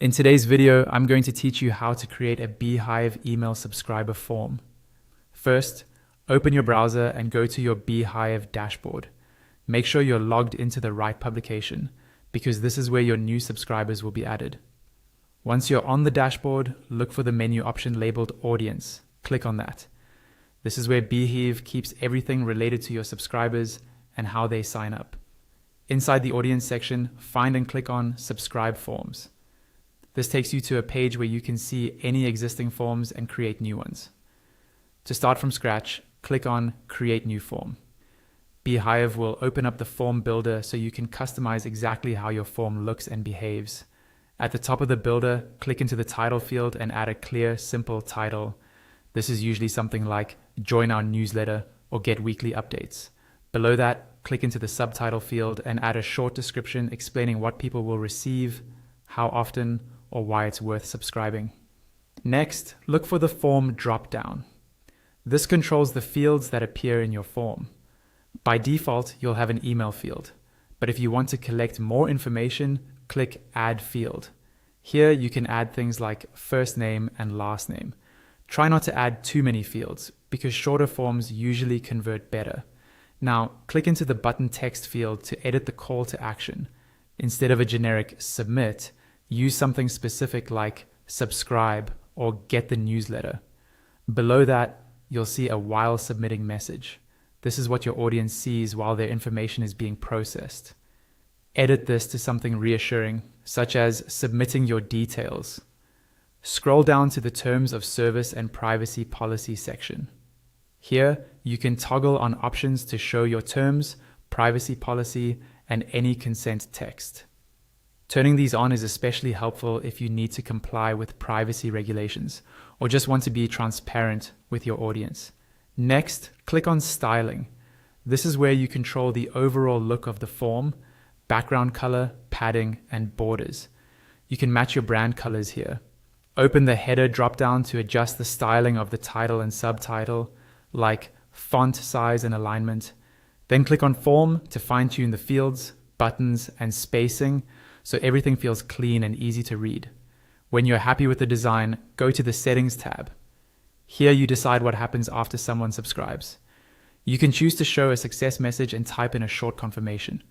In today's video, I'm going to teach you how to create a Beehiiv email subscriber form. First, open your browser and go to your Beehiiv dashboard. Make sure you're logged into the right publication, because this is where your new subscribers will be added. Once you're on the dashboard, look for the menu option labeled Audience. Click on that. This is where Beehiiv keeps everything related to your subscribers and how they sign up. Inside the Audience section, find and click on Subscribe Forms. This takes you to a page where you can see any existing forms and create new ones. To start from scratch, click on Create New Form. Beehiiv will open up the form builder so you can customize exactly how your form looks and behaves. At the top of the builder, click into the title field and add a clear, simple title. This is usually something like Join Our Newsletter or Get Weekly Updates. Below that, click into the subtitle field and add a short description explaining what people will receive, how often, or why it's worth subscribing. Next, look for the form drop-down. This controls the fields that appear in your form. By default, you'll have an email field, but if you want to collect more information, click Add Field. Here you can add things like first name and last name. Try not to add too many fields, because shorter forms usually convert better. Now, click into the button text field to edit the call to action. Instead of a generic submit, use something specific like subscribe or get the newsletter. Below that, you'll see a while submitting message. This is what your audience sees while their information is being processed. Edit this to something reassuring, such as submitting your details. Scroll down to the Terms of Service and Privacy Policy section. Here, you can toggle on options to show your terms, privacy policy, and any consent text. Turning these on is especially helpful if you need to comply with privacy regulations or just want to be transparent with your audience. Next, click on Styling. This is where you control the overall look of the form, background color, padding, and borders. You can match your brand colors here. Open the header dropdown to adjust the styling of the title and subtitle, like font size and alignment. Then click on Form to fine-tune the fields, buttons, and spacing so everything feels clean and easy to read. When you're happy with the design, go to the Settings tab. Here you decide what happens after someone subscribes. You can choose to show a success message and type in a short confirmation,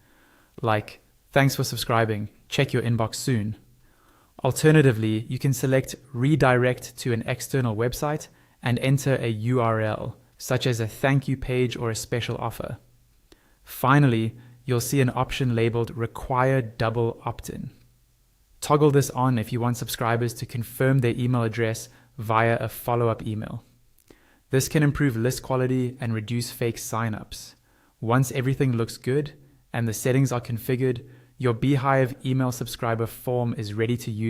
like, "Thanks for subscribing, check your inbox soon." Alternatively, you can select Redirect to an external website and enter a URL, such as a thank you page or a special offer. Finally, you'll see an option labeled Require Double Opt-in. Toggle this on if you want subscribers to confirm their email address via a follow-up email. This can improve list quality and reduce fake signups. Once everything looks good and the settings are configured, your Beehiiv email subscriber form is ready to use.